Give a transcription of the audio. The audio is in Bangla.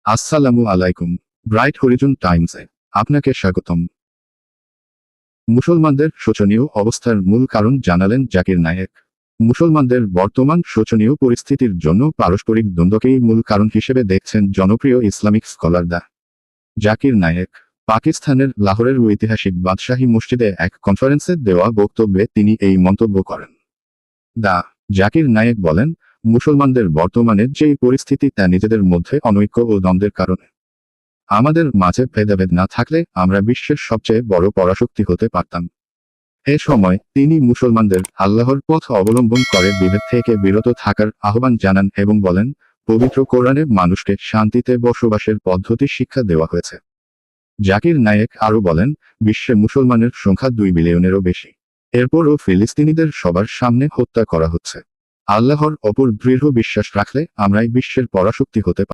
আসসালামু আলাইকুম। ব্রাইট হরিজন টাইমসে আপনাকে স্বাগতম। মুসলমানদের শোচনীয় অবস্থার মূল কারণ জানালেন জাকির নায়েক। মুসলমানদের বর্তমান শোচনীয় পরিস্থিতির জন্য পারস্পরিক দ্বন্দ্বকেই মূল কারণ হিসেবে দেখছেন জনপ্রিয় ইসলামিক স্কলার জাকির নায়েক। পাকিস্তানের লাহোরের ঐতিহাসিক বাদশাহী মসজিদে এক কনফারেন্সে দেওয়া বক্তব্যে তিনি এই মন্তব্য করেন। জাকির নায়েক বলেন, মুসলমানদের বর্তমানে যেই পরিস্থিতি তা নিজেদের মধ্যে অনৈক্য ও দ্বন্দ্বের কারণে। আমাদের মাঝে ভেদাভেদ না থাকলে আমরা বিশ্বের সবচেয়ে বড় পরাশক্তি হতে পারতাম। এ সময় তিনি মুসলমানদের আল্লাহর পথ অবলম্বন করে বিভেদ থেকে বিরত থাকার আহ্বান জানান এবং বলেন, পবিত্র কোরআনে মানুষকে শান্তিতে বসবাসের পদ্ধতি শিক্ষা দেওয়া হয়েছে। জাকির নায়েক আরও বলেন, বিশ্বে মুসলমানের সংখ্যা 2 বিলিয়নেরও বেশি। এরপরও ফিলিস্তিনিদের সবার সামনে হত্যা করা হচ্ছে। আল্লাহর ওপর দৃঢ় বিশ্বাস রাখলে আমরাই বিশ্বের পরাশক্তি হতে পারি।